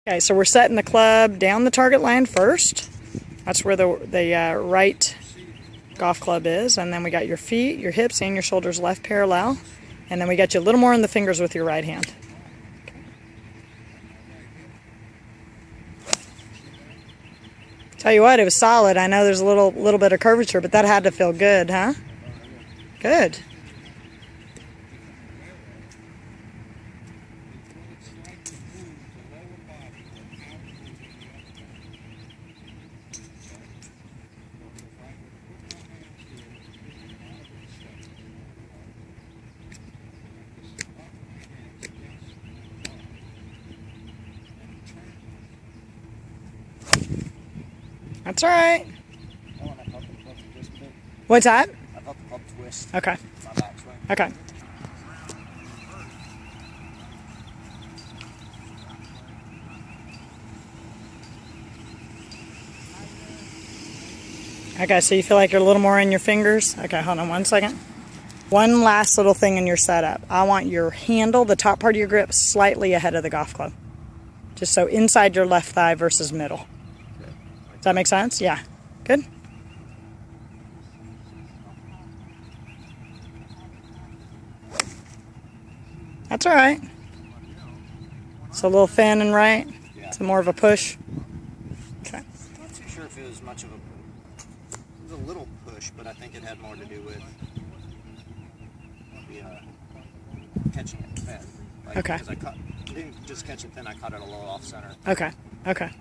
Okay, so we're setting the club down the target line first. That's where the right golf club is. And then we got your feet, your hips, and your shoulders left parallel. And then we got you a little more in the fingers with your right hand. Tell you what, it was solid. I know there's a little bit of curvature, but that had to feel good, huh? Good. That's all right. What's that? I felt the club twist. Okay. My backswing. Okay. Okay, so you feel like you're a little more in your fingers? Okay, hold on one second. One last little thing in your setup. I want your handle, the top part of your grip, slightly ahead of the golf club. Just so inside your left thigh versus middle. Does that make sense? Yeah. Good. That's all right. It's a little thin and right. Yeah. It's more of a push. Okay. I'm not too sure if it was much of a... It was a little push, but I think it had more to do with the catching it thin. Like, Okay. Because I didn't just catch it thin, I caught it a little off center. Okay. Okay.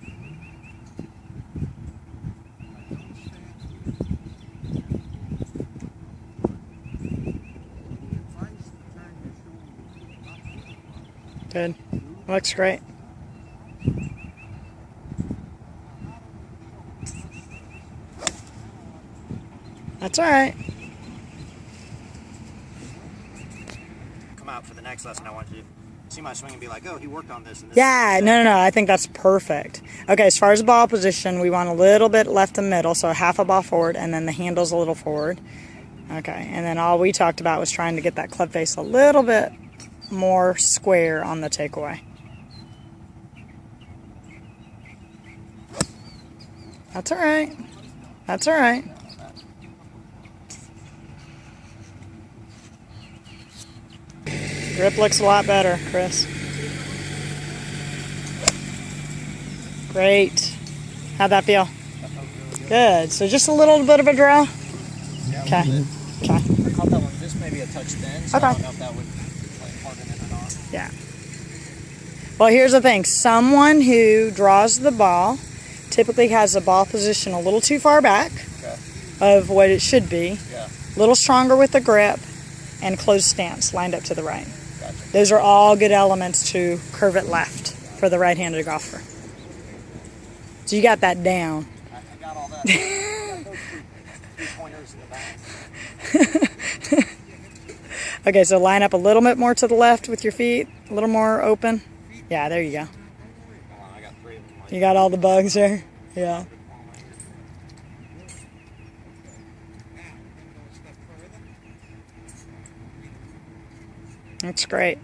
Good. Looks great. That's all right. Come out for the next lesson, I want you to see my swing and be like, oh, he worked on this and this. Yeah, no. I think that's perfect. Okay, as far as ball position, we want a little bit left and middle, so half a ball forward, and then the handle's a little forward. Okay, and then all we talked about was trying to get that club face a little bit more square on the takeaway. That's all right. That's all right. Grip looks a lot better, Chris. Great. How'd that feel? Good. So just a little bit of a draw? Okay. Okay. I caught that one just maybe a touch thin, so Okay. I don't know if that would like harden it or not. Yeah. Well, here's the thing. Someone who draws the ball typically has the ball position a little too far back of what it should be. Yeah. A little stronger with the grip and closed stance lined up to the right. Gotcha. Those are all good elements to curve it left for the right-handed golfer. So you got that down. I got all that. I got those three pointers in the back. Okay, so line up a little bit more to the left with your feet, a little more open. Yeah, there you go. Hold on, I got three of them. You got all the bugs there? Yeah. That's great.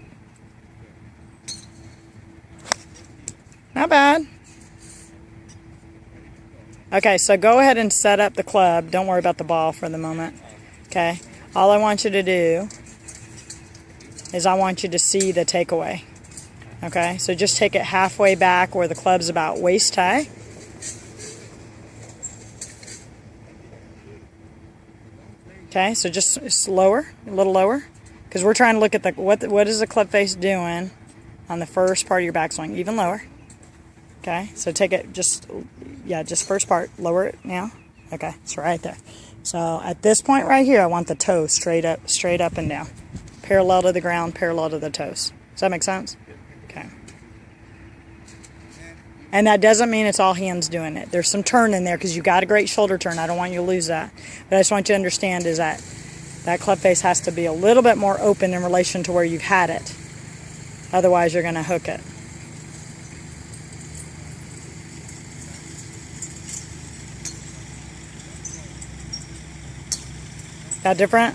Not bad. Okay, so go ahead and set up the club. Don't worry about the ball for the moment. Okay? All I want you to do is I want you to see the takeaway. Okay? So just take it halfway back where the club's about waist high. Okay, so just lower, a little lower. Because we're trying to look at the what is the club face doing on the first part of your backswing. Even lower. Okay, so take it just first part. Lower it now. Okay, it's right there. So at this point right here, I want the toes straight up and down. Parallel to the ground, parallel to the toes. Does that make sense? Okay. And that doesn't mean it's all hands doing it. There's some turn in there because you got a great shoulder turn. I don't want you to lose that. But I just want you to understand is that club face has to be a little bit more open in relation to where you've had it. Otherwise, you're going to hook it. That different?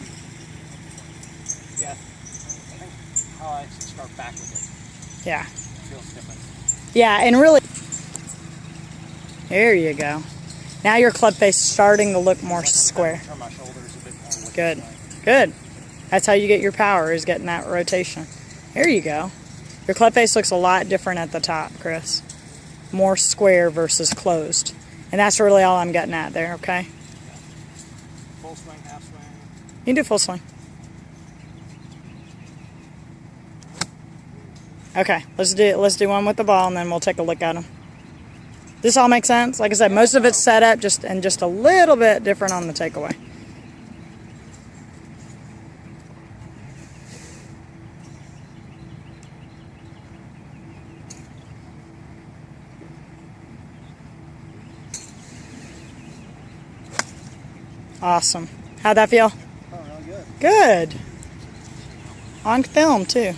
Yeah. I think how I start back with it Yeah. feels different. Yeah, and really, there you go. Now your club face is starting to look more square. Turn my shoulders a bit more with Good, this way. good. That's how you get your power, is getting that rotation. There you go. Your club face looks a lot different at the top, Chris. More square versus closed. And that's really all I'm getting at there, okay? Full swing, half swing. You can do full swing. Okay, let's do one with the ball, and then we'll take a look at them. This all makes sense? Like I said, most of it's set up just a little bit different on the takeaway. Awesome. How'd that feel? Oh, real good. Good. On film, too.